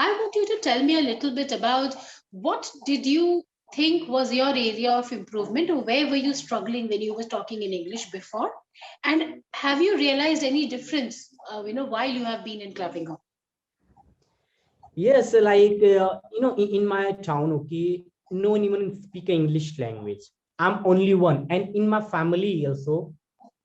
I want you to tell me a little bit about what did you think was your area of improvement, or where were you struggling when you were talking in English before? And have you realized any difference, while you have been in Clapping? Yes, like in my town, okay, no one even speak English language. I'm only one, and in my family also,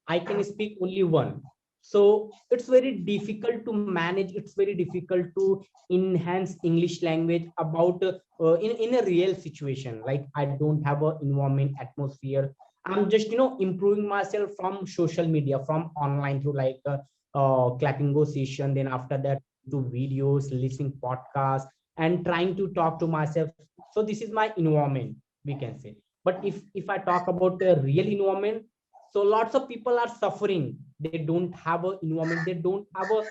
I can speak only one. So it's very difficult to manage. It's very difficult to enhance English language about in a real situation. Like I don't have a environment atmosphere. I'm just improving myself from social media, from online through like clapping go session. Then after that, to videos, listening podcasts, and trying to talk to myself. So this is my environment, we can say. But if I talk about the real environment, so lots of people are suffering. They don't have a environment, they don't have a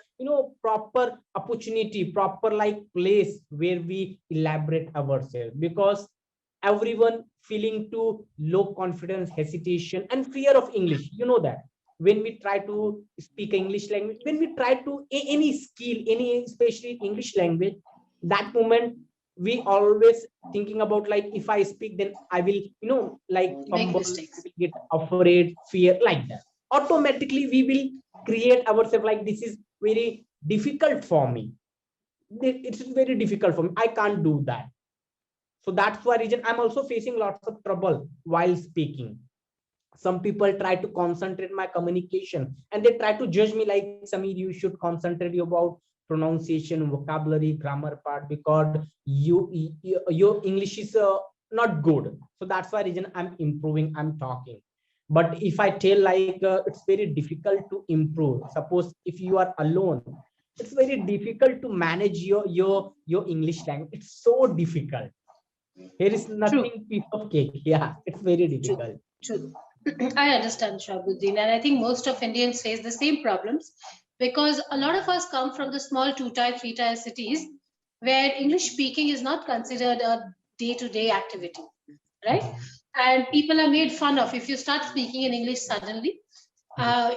proper opportunity, proper like place where we elaborate ourselves, because everyone feeling to low confidence, hesitation, and fear of English, that when we try to speak English language, when we try to any skill, any especially English language, that moment we always thinking about like, if I speak, then I will like Make fumble, I mistakes. will get afraid, fear, like that. Automatically we will create ourselves like, this is very difficult for me, it's very difficult for me, I can't do that. So that's why reason I'm also facing lots of trouble while speaking. Some people try to concentrate my communication, and they try to judge me like, Samir, you should concentrate about pronunciation, vocabulary, grammar part, because your English is not good. So that's why reason I'm improving, I'm talking. But if I tell like it's very difficult to improve, suppose if you are alone, it's very difficult to manage your English language. It's so difficult. Here is True, nothing piece of cake. Yeah, it's very true, difficult. true. I understand, Shabuddin, and I think most of Indians face the same problems because a lot of us come from the small two-tier, three-tier cities where English speaking is not considered a day-to-day activity, right? And people are made fun of if you start speaking in English suddenly.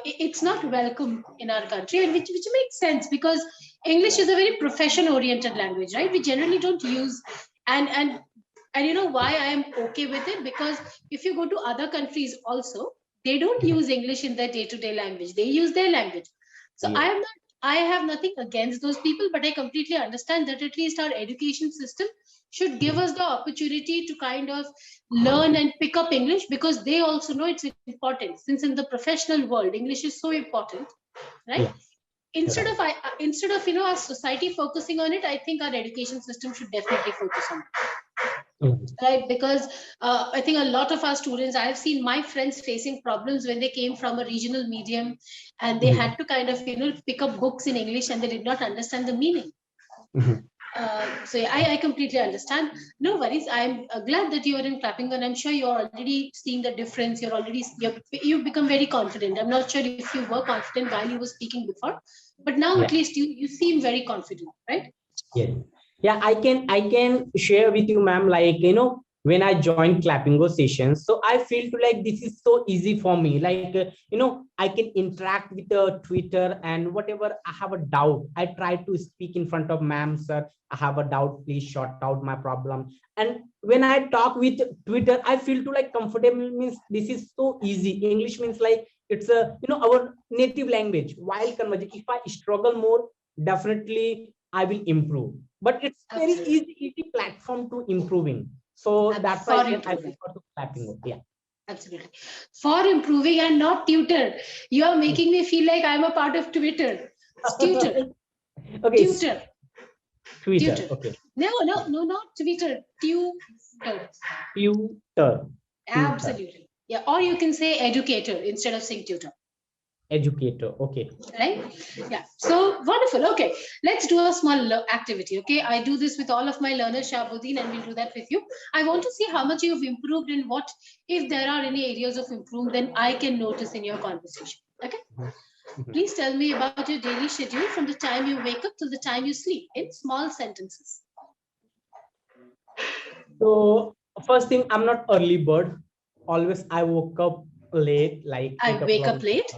It's not welcome in our country, and which makes sense because English is a very profession-oriented language, right? We generally don't use and and you know why I am okay with it? Because if you go to other countries also, they don't use English in their day-to-day language. They use their language. So Yeah. I have nothing against those people, but I completely understand that at least our education system should give us the opportunity to kind of learn and pick up English because they also know it's important. Since in the professional world, English is so important, right? Yeah. Instead Right. of our society focusing on it, I think our education system should definitely focus on it, Mhm. right? Because I think a lot of our students, I have seen my friends facing problems when they came from a regional medium and they Mhm. had to kind of pick up books in English and they did not understand the meaning. Mhm. So yeah, I completely understand. No worries. I'm glad that you are in clapping, and I'm sure you're already seeing the difference. You've become very confident. I'm not sure if you were confident while you were speaking before, but now at Yeah. least you seem very confident, right? Yes. Yeah, I can share with you, ma'am, like, when I joined Clappingo sessions, so I feel to like this is so easy for me. Like, I can interact with the Twitter, and whatever I have a doubt, I try to speak in front of ma'am, sir, I have a doubt, please sort out my problem. And when I talk with Twitter, I feel to like comfortable, means this is so easy. English means like it's a, our native language. While conversation, if I struggle more, definitely I will improve. But it's very Absolutely. easy platform to improving. So that's why For then I improving. prefer to Clappingo. Yeah. Absolutely. For improving and not tutor. You are making me feel like I'm a part of Twitter. It's tutor. Okay, Tutor. Twitter. Tutor. Okay, No, not Twitter. Tutor. tutor, tutor, Absolutely. Yeah. Or you can say educator instead of saying tutor. educator. Okay. Right? Yeah. So wonderful. Okay. Let's do a small activity. Okay. I do this with all of my learners, Shabuddin, and we'll do that with you. I want to see how much you've improved and what, if there are any areas of improvement, then I can notice in your conversation. Okay. Mhm. Mhm. Please tell me about your daily schedule from the time you wake up till the time you sleep in small sentences. So first thing, I'm not early bird. Always I woke up late, like I eight wake up o'clock. late.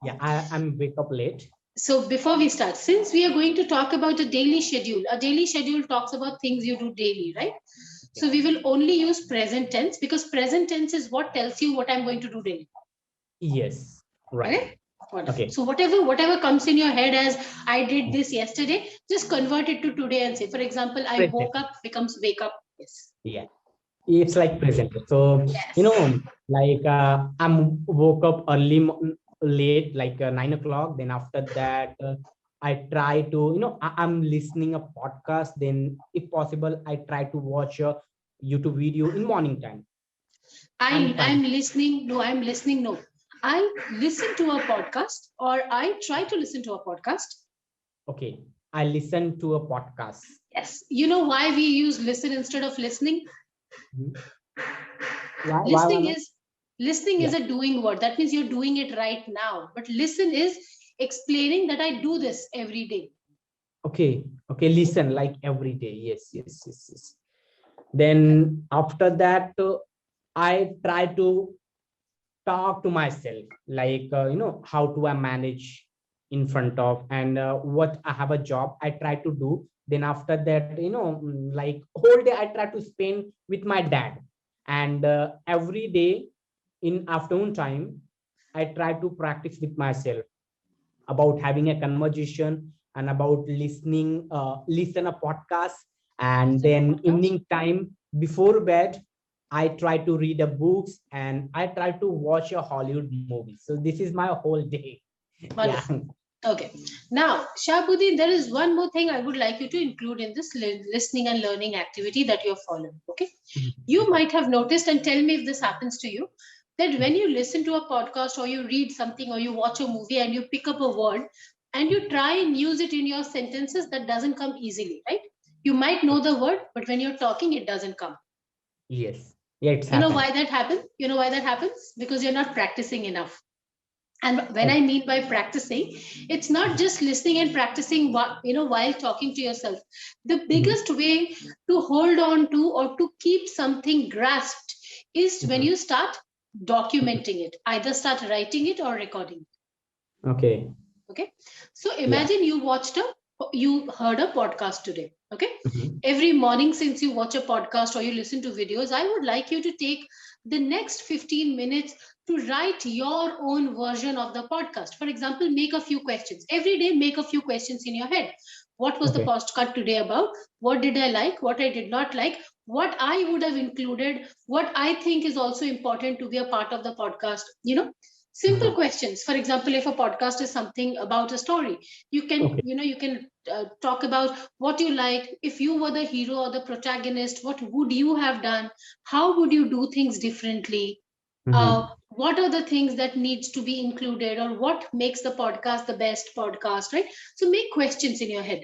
Yeah, I'm wake up late. So before we start, since we are going to talk about a daily schedule talks about things you do daily, right? So we will only use present tense because present tense is what tells you what I'm going to do daily. Yes, right. Okay? Wonderful. Okay. So whatever comes in your head as I did this yesterday, just convert it to today and say, for example, I Present. woke up becomes wake up. Yes. Yeah, it's like present. So Yes. like I'm woke up early, late, like 9 o'clock. Then after that, I try to, I'm listening a podcast. Then, if possible, I try to watch a YouTube video in morning time. I'm trying. I'm listening. No, I'm listening. No, I listen to a podcast or I try to listen to a podcast. Okay, I listen to a podcast. Yes. You know why we use listen instead of listening? Mhm. Why? Listening Why? is listening Yeah. is a doing word. That means you're doing it right now. But listen is explaining that I do this every day. Okay. Okay. Listen, like every day. Yes. Yes. Yes. Yes. Then after that, I try to talk to myself, like how do I manage in front of, and what I have a job I try to do. Then after that, like whole day I try to spend with my dad, and every day in afternoon time I try to practice with myself about having a conversation and about listen a podcast. And Listen to then podcast. evening time before bed I try to read a books and I try to watch a Hollywood movie. So this is my whole day. Yeah. Wonderful. Okay. Now, Shabuddin, there is one more thing I would like you to include in this listening and learning activity that you're following. Okay. You might have noticed, and tell me if this happens to you, that when you listen to a podcast or you read something or you watch a movie and you pick up a word and you try and use it in your sentences, that doesn't come easily, right? You might know the word, but when you're talking, it doesn't come. Yes. Yeah, it's You know happened. why that happens? You know why that happens? Because you're not practicing enough. And when I Okay. mean by practicing, it's not just listening and practicing while talking to yourself. The Mhm. biggest way to hold on to or to keep something grasped is when Mhm. you start documenting it, either start writing it or recording it. Okay. Okay. So Yeah. imagine you heard a podcast today. Okay. Mhm. Every morning, since you watch a podcast or you listen to videos, I would like you to take the next 15 minutes to write your own version of the podcast. For example, make a few questions. Every day, make a few questions in your head. What was the Okay. podcast today about? What did I like? What I did not like? What I would have included? What I think is also important to be a part of the podcast? Simple Mhm. questions. For example, if a podcast is something about a story, Okay. you can talk about what you like. If you were the hero or the protagonist, what would you have done? How would you do things differently? Mhm. What are the things that needs to be included, or what makes the podcast the best podcast, right? So make questions in your head.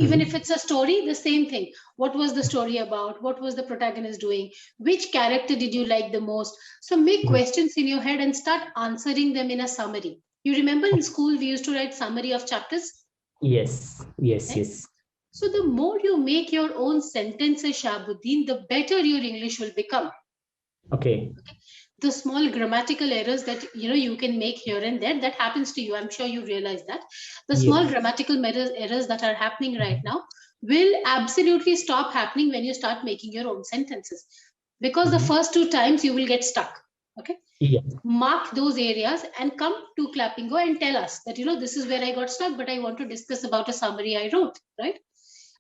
Even if Mhm. it's a story, the same thing. What was the story about? What was the protagonist doing? Which character did you like the most? So make Mhm. questions in your head and start answering them in a summary. You remember in school we used to write summary of chapters, Yes. Yes. right? Yes. So the more you make your own sentences, Shabuddin, the better your English will become. Okay. The small grammatical errors that you can make here and there, that happens to you, I'm sure you realize that. The small Yes. grammatical errors that are happening right Mhm. now will absolutely stop happening when you start making your own sentences, because the Mhm. first two times you will get stuck. Okay. Yeah. Mark those areas and come to Clappingo and tell us that this is where I got stuck, but I want to discuss about a summary I wrote, right?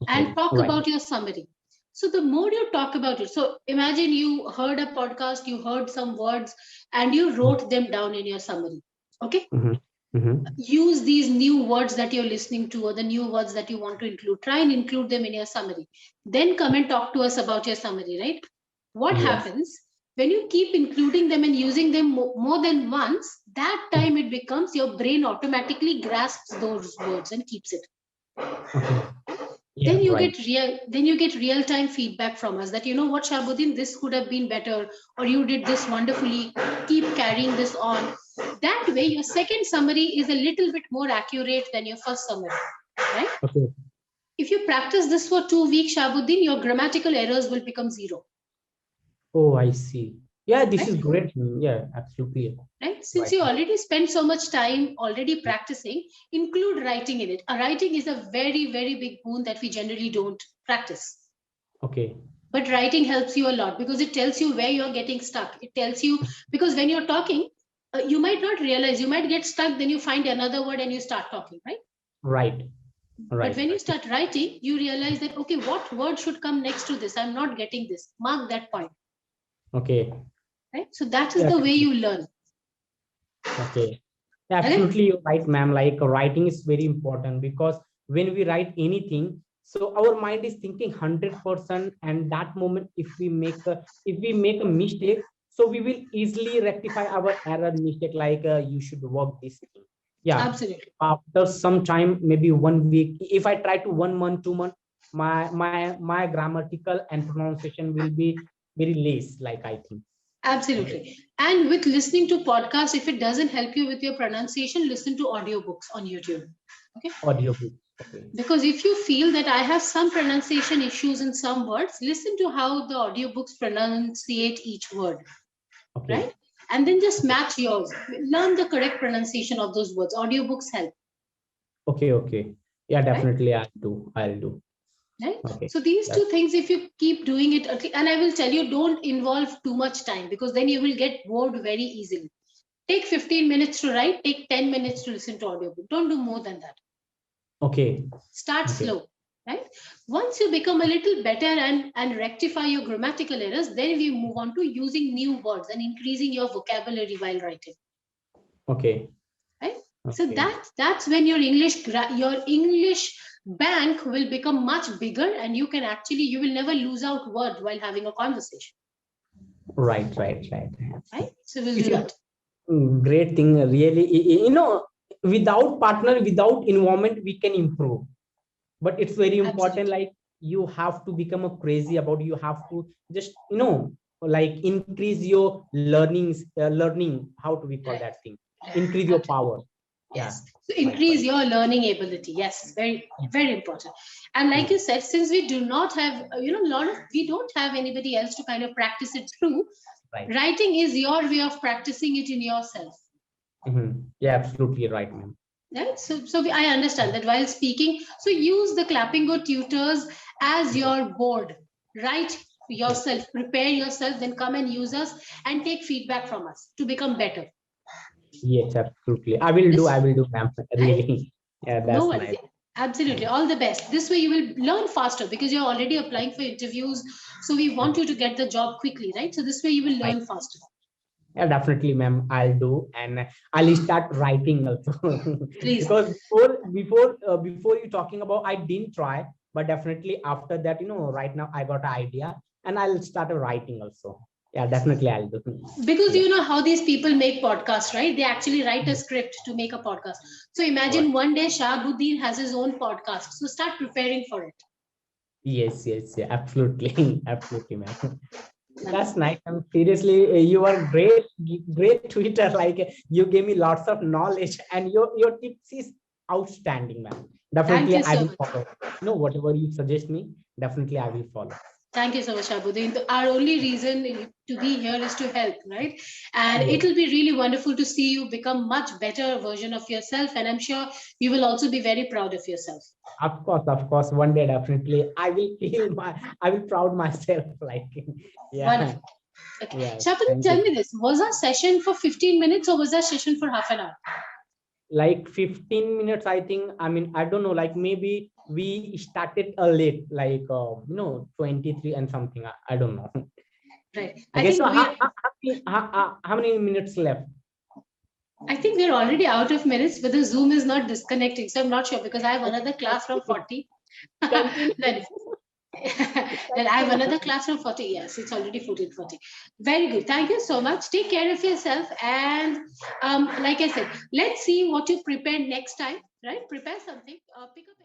And Okay. talk Right. about your summary. So the more you talk about it, so imagine you heard a podcast, you heard some words, and you wrote them down in your summary. Okay. Mhm. Mhm. Use these new words that you're listening to or the new words that you want to include. Try and include them in your summary. Then come and talk to us about your summary, right? What Yes. happens when you keep including them and using them more than once? That Mhm. time it becomes your brain automatically grasps those words and keeps it. Okay. then Yeah. you Right. get real then you get real time feedback from us that, you know what, Shabuddin, this could have been better, or you did this wonderfully, keep carrying this on. That way your second summary is a little bit more accurate than your first summary, right? Okay. If you practice this for 2 weeks, Shabuddin, your grammatical errors will become zero. Oh, I see. Yeah, this is right? great. Yeah, absolutely Right? Since right. you already spent so much time already practicing, include writing in it. A writing is a very, very big boon that we generally don't practice. Okay. But writing helps you a lot because it tells you where you're getting stuck. It tells you, because when you're talking, you might not realize, you might get stuck, then you find another word and you start talking, right? Right. But Right. when you start writing, you realize that, okay, what word should come next to this? I'm not getting this. Mark that point, Okay. right? So that is Yeah. the way you learn. Okay. Correct? Absolutely, you're right, ma'am. Like writing is very important because when we write anything, so our mind is thinking 100%, and that moment, if we make a mistake, so we will easily rectify our error mistake. Like you should work this thing. Yeah. Absolutely. After some time, maybe 1 week, if I try to 1 month, 2 months, my grammatical and pronunciation will be very less. Like I think. Okay. Absolutely. And with listening to podcasts, if it doesn't help you with your pronunciation, listen to audiobooks on YouTube. Okay. Audiobook. Okay. Because if you feel that I have some pronunciation issues in some words, listen to how the audiobooks pronunciate each word, Okay. right? And then just Okay. match yours. Learn the correct pronunciation of those words. Audiobooks help, Okay, okay. Yeah, right? definitely I'll do. I'll do. Right? Okay. So these That two things, if you keep doing it, and I will tell you, don't involve too much time because then you will get bored very easily. Take 15 minutes to write, take 10 minutes to listen to audiobook. Don't do more than that. okay. Start Okay. slow, right? Once you become a little better and rectify your grammatical errors, then we move on to using new words and increasing your vocabulary while writing, Okay. right? So Okay. that's when your English bank will become much bigger, and you will never lose out word while having a conversation, Right, right, right. right? So we'll It's do a that. great thing, really. Without partner, without environment, we can improve. But it's very important, Absolutely. like you have to become a crazy about, you have to just, like increase your learning, how do we call Right. that thing? Right. Increase your Absolutely. power. Yeah. Yes. So Right, increase right. your learning ability. Yes, very, very important. And like Yeah. you said, since we do not have, we don't have anybody else to kind of practice it through, Right. writing is your way of practicing it in yourself. Yeah, absolutely right, ma'am. Right? I understand that while speaking, so use the Clapping Go tutors as Okay. your board. Write Okay. yourself, prepare yourself, then come and use us and take feedback from us to become better. Yes, absolutely. I This, will do, ma'am. right? Really. Yeah, No that's worries. nice. Absolutely. Yeah. All the best. This way you will learn faster because you're already applying for interviews. So we want you to get the job quickly, right? So this way you will Right. learn faster. Yeah, definitely, ma'am. I'll do, and I'll start writing also. Please. Because before you talking about, I didn't try, but definitely after that, right now I got an idea, and I'll start writing also. Yeah, definitely I'll do. Because Yeah. you know how these people make podcasts, right? They actually write a script to make a podcast. So Right. imagine one day Shahabuddin has his own podcast. So start preparing for it. Yes, yes, yeah, absolutely, absolutely, ma'am. That's Wonderful. nice. And seriously, you are great Twitter. Like you gave me lots of knowledge, and your tips is outstanding, man. Thank Definitely, you I so will much. follow. Whatever you suggest me, definitely I will follow. Thank you so much, Shahabuddin. Our only reason to be here is to help, right? And it Yes, will be really wonderful to see you become much better version of yourself. And I'm sure you will also be very proud of yourself. of course, of course. One day, definitely, I will proud myself. Like, yeah, Wonderful. Okay. yeah. Shahabuddin, Thank tell you. me this. Was our session for 15 minutes or was our session for half an hour? Like 15 minutes, I think. I mean, I don't know. Like maybe we started late, like 23 and something. I don't know. Right. Okay, so how many minutes left? I think we're already out of minutes, but the Zoom is not disconnecting. So I'm not sure because I have another class from 40. Continue. Then then I have another class from 40. Yes, it's already 14:40. Very good. Thank you so much. Take care of yourself. And like I said, let's see what you prepared next time, right? Prepare something. Pick up.